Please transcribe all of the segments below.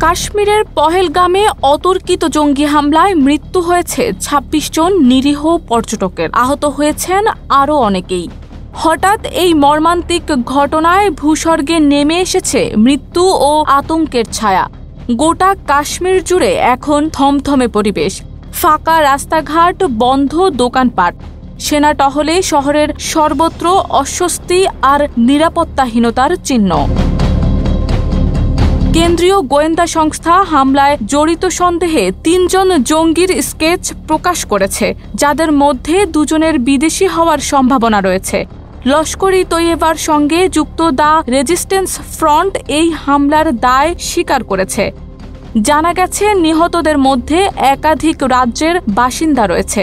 কাশ্মীরের পহেলগামে অতর্কিত জঙ্গি হামলায় মৃত্যু হয়েছে ২৬ জন নিরীহ পর্যটকের, আহত হয়েছেন আরও অনেকেই। হঠাৎ এই মর্মান্তিক ঘটনায় ভূস্বর্গে নেমে এসেছে মৃত্যু ও আতঙ্কের ছায়া। গোটা কাশ্মীর জুড়ে এখন থমথমে পরিবেশ, ফাঁকা রাস্তাঘাট, বন্ধ দোকানপাট। সেনা টহলে শহরের সর্বত্র অস্বস্তি আর নিরাপত্তাহীনতার চিহ্ন। কেন্দ্রীয় গোয়েন্দা সংস্থা হামলায় জড়িত সন্দেহে ৩ জন জঙ্গির স্কেচ প্রকাশ করেছে, যাদের মধ্যে ২ জনের বিদেশি হওয়ার সম্ভাবনা রয়েছে। লস্কর-ই-তৈয়বার সঙ্গে যুক্ত দ্য রেজিস্ট্যান্স ফ্রন্ট এই হামলার দায় স্বীকার করেছে। জানা গেছে, নিহতদের মধ্যে একাধিক রাজ্যের বাসিন্দা রয়েছে।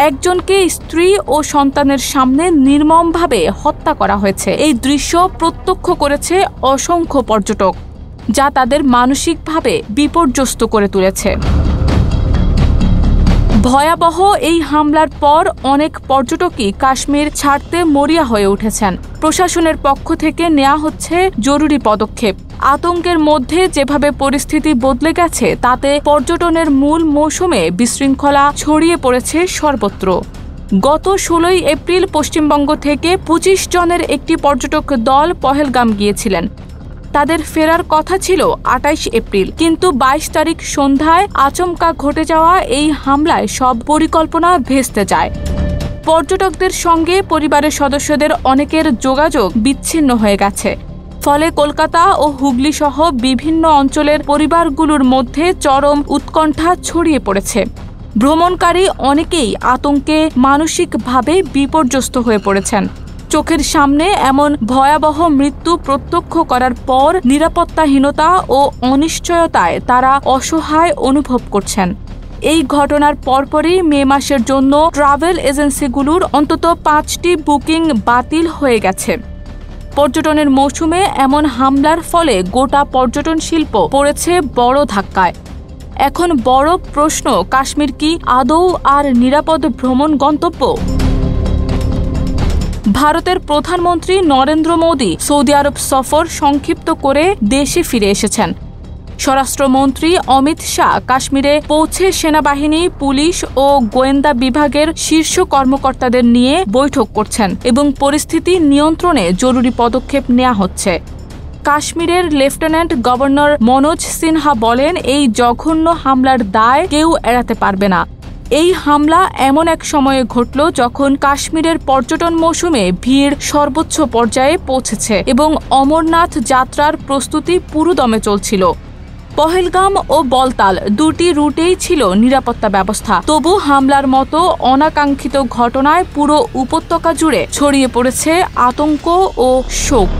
একজনকে স্ত্রী ও সন্তানের সামনে নির্মমভাবে হত্যা করা হয়েছে। এই দৃশ্য প্রত্যক্ষ করেছে অসংখ্য পর্যটক, যা তাদের মানসিকভাবে বিপর্যস্ত করে তুলেছে। ভয়াবহ এই হামলার পর অনেক পর্যটকই কাশ্মীর ছাড়তে মরিয়া হয়ে উঠেছেন। প্রশাসনের পক্ষ থেকে নেওয়া হচ্ছে জরুরি পদক্ষেপ। আতঙ্কের মধ্যে যেভাবে পরিস্থিতি বদলে গেছে, তাতে পর্যটনের মূল মৌসুমে বিশৃঙ্খলা ছড়িয়ে পড়েছে সর্বত্র। গত ১৬ এপ্রিল পশ্চিমবঙ্গ থেকে ২৫ জনের একটি পর্যটক দল পহেলগাম গিয়েছিলেন। তাদের ফেরার কথা ছিল ২৮ এপ্রিল, কিন্তু ২২ তারিখ সন্ধ্যায় আচমকা ঘটে যাওয়া এই হামলায় সব পরিকল্পনা ভেস্তে যায়। পর্যটকদের সঙ্গে পরিবারের সদস্যদের অনেকের যোগাযোগ বিচ্ছিন্ন হয়ে গেছে। ফলে কলকাতা ও হুগলি সহ বিভিন্ন অঞ্চলের পরিবারগুলোর মধ্যে চরম উৎকণ্ঠা ছড়িয়ে পড়েছে। ভ্রমণকারী অনেকেই আতঙ্কে মানসিকভাবে বিপর্যস্ত হয়ে পড়েছেন। চোখের সামনে এমন ভয়াবহ মৃত্যু প্রত্যক্ষ করার পর নিরাপত্তাহীনতা ও অনিশ্চয়তায় তারা অসহায় অনুভব করছেন। এই ঘটনার পরপরই মে মাসের জন্য ট্রাভেল এজেন্সিগুলোর অন্তত ৫টি বুকিং বাতিল হয়ে গেছে। পর্যটনের মৌসুমে এমন হামলার ফলে গোটা পর্যটন শিল্প পড়েছে বড় ধাক্কায়। এখন বড় প্রশ্ন, কাশ্মীর কি আদৌ আর নিরাপদ ভ্রমণ গন্তব্য? ভারতের প্রধানমন্ত্রী নরেন্দ্র মোদী সৌদি আরব সফর সংক্ষিপ্ত করে দেশে ফিরে এসেছেন। স্বরাষ্ট্রমন্ত্রী অমিত শাহ কাশ্মীরে পৌঁছে সেনাবাহিনী, পুলিশ ও গোয়েন্দা বিভাগের শীর্ষ কর্মকর্তাদের নিয়ে বৈঠক করছেন এবং পরিস্থিতি নিয়ন্ত্রণে জরুরি পদক্ষেপ নেওয়া হচ্ছে। কাশ্মীরের লেফটেন্যান্ট গভর্নর মনোজ সিনহা বলেন, এই জঘন্য হামলার দায় কেউ এড়াতে পারবে না। এই হামলা এমন এক সময়ে ঘটল যখন কাশ্মীরের পর্যটন মৌসুমে ভিড় সর্বোচ্চ পর্যায়ে পৌঁছেছে এবং অমরনাথ যাত্রার প্রস্তুতি পুরোদমে চলছিল। পহেলগাম ও বলতাল দুটি রুটেই ছিল নিরাপত্তা ব্যবস্থা। তবু হামলার মতো অনাকাঙ্ক্ষিত ঘটনায় পুরো উপত্যকা জুড়ে ছড়িয়ে পড়েছে আতঙ্ক ও শোক।